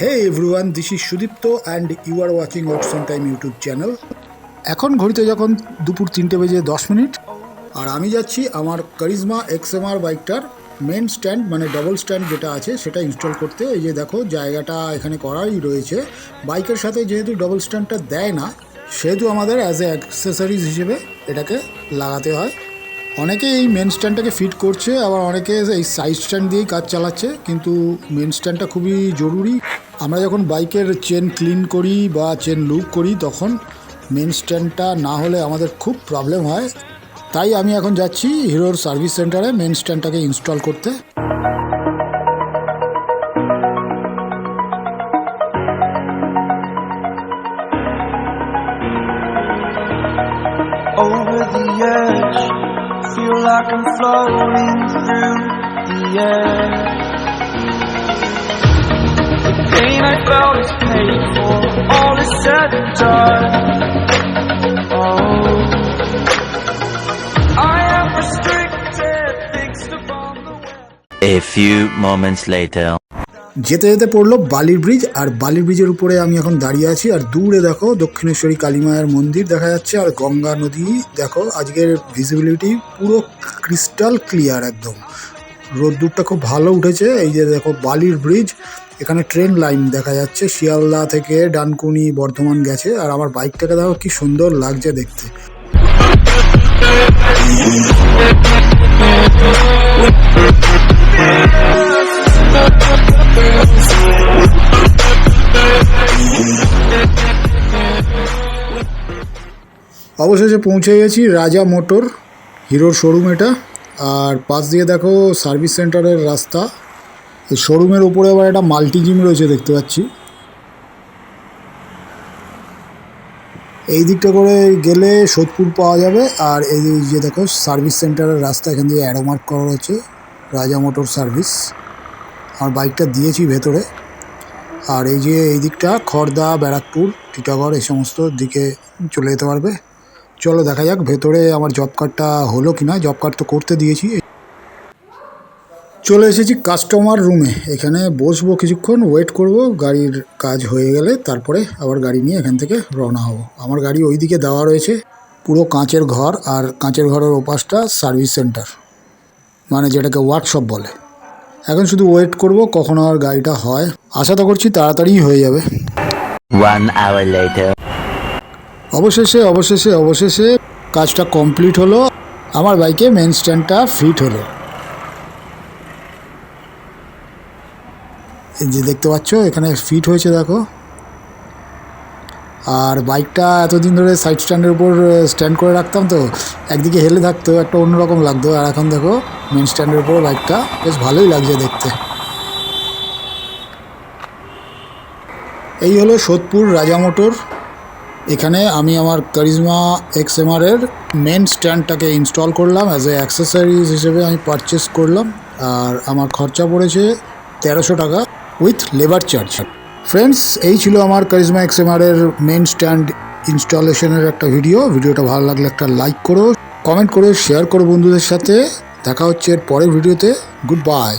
Hey everyone, this is Sudipto and you are watching Watson Time YouTube channel. এখন ঘড়িতে যখন দুপুর 3টে বেজে 10 মিনিট আর আমি যাচ্ছি আমার কারিজমা XMR বাইকটার মেন স্ট্যান্ড মানে ডবল স্ট্যান্ড যেটা আছে সেটা ইনস্টল করতে। এই যে দেখো জায়গাটা এখানে করাই রয়েছে। বাইকের সাথে যেহেতু ডবল স্ট্যান্ডটা দেয় না সেহেতু আমাদের অ্যাজ এ অ্যাক্সেসরিজ হিসেবে এটাকে লাগাতে হয়। অনেকে এই মেন স্ট্যান্ডটাকে ফিট করছে, আবার অনেকে এই সাইড স্ট্যান্ড দিয়েই কাজ চালাচ্ছে, কিন্তু মেন স্ট্যান্ডটা খুবই জরুরি। আমরা যখন বাইকের চেন ক্লিন করি বা চেন লুক করি তখন মেন স্ট্যান্ডটা না হলে আমাদের খুব প্রবলেম হয়। তাই আমি এখন যাচ্ছি হিরোর সার্ভিস সেন্টারে মেন স্ট্যান্ডটাকে ইনস্টল করতে। Over the edge, feel like I'm floating through the air. The pain I felt is paid for, all is said and done. Oh, I am restricted, fixed upon the web. A few moments later. যেতে যেতে পড়লো বালির bridge, আর বালির ব্রিজের উপরে আমি এখন দাঁড়িয়ে আছি। আর দূরে দেখো দক্ষিণেশ্বরী কালী মায়ের মন্দির দেখা যাচ্ছে, আর গঙ্গা নদী দেখো। আজকের ভিজিবিলিটি পুরো ক্রিস্টাল ক্লিয়ার একদম, রোদ্দুরটা খুব ভালো উঠেছে। এই যে দেখো বালির ব্রিজ, এখানে ট্রেন লাইন দেখা যাচ্ছে শিয়ালদা থেকে ডানকুনি বর্ধমান গেছে। আর আমার বাইকটাকে দেখো কি সুন্দর লাগছে দেখতে। অবশেষে পৌঁছে গেছি রাজা মোটর হিরোর শোরুম এটা। আর পাশ দিয়ে দেখো সার্ভিস সেন্টারের রাস্তা। এই শোরুমের উপরে আবার একটা মাল্টি জিম রয়েছে দেখতে পাচ্ছি। এই দিকটা করে গেলে সোদপুর পাওয়া যাবে। আর এই যে দেখো সার্ভিস সেন্টারের রাস্তা, এখান দিয়ে অ্যারো মার্ক করা রয়েছে রাজা মোটর সার্ভিস। আমার বাইকটা দিয়েছি ভেতরে। আর এই যে এই দিকটা খড়দা, ব্যারাকপুর, টিটাগড় এই সমস্ত দিকে চলে যেতে পারবে। চলো দেখা যাক ভেতরে আমার জব কার্ডটা হলো কিনা। জব কার্ড তো করতে দিয়েছি। চলে এসেছি কাস্টমার রুমে, এখানে বসবো কিছুক্ষণ, ওয়েট করব গাড়ির কাজ হয়ে গেলে তারপরে আবার গাড়ি নিয়ে এখান থেকে রওনা হব। আমার গাড়ি ওই দিকে দেওয়া রয়েছে, পুরো কাঁচের ঘর, আর কাঁচের ঘরের ওপাশটা সার্ভিস সেন্টার মানে যেটাকে ওয়ার্কশপ বলে। এখন শুধু ওয়েট করব কখন আর গাড়িটা হয়। আশা তো করছি তাড়াতাড়ি হয়ে যাবে। 1 hour later. অবশেষে কাজটা কমপ্লিট হলো। আমার বাইকে মেন স্ট্যান্ডটা ফিট হলো। এই যে দেখতে পাচ্ছ এখানে ফিট হয়েছে দেখো। আর বাইকটা এতদিন ধরে সাইড স্ট্যান্ডের উপর স্ট্যান্ড করে রাখতাম, তো একদিকে হেলে থাকতো, একটা অন্যরকম লাগতো। আর এখন দেখো মেন স্ট্যান্ডের উপর বাইকটা বেশ ভালোই লাগছে দেখতে। এই হলো সোদপুর রাজা মোটর। এখানে আমি আমার কারিজমা XMR এর মেন স্ট্যান্ডটাকে ইনস্টল করলাম, অ্যাজ এ অ্যাক্সেসরিজ হিসেবে আমি পারচেস করলাম। আর আমার খরচা পড়েছে 1300 টাকা উইথ লেবার চার্জ। ফ্রেন্ডস, এই ছিল আমার কারিজমা XMR এর মেন স্ট্যান্ড ইনস্টলেশনের একটা ভিডিওটা ভালো লাগলে একটা লাইক করো, কমেন্ট করো, শেয়ার করো বন্ধুদের সাথে। দেখা হচ্ছে এর পরের ভিডিওতে। Good bye.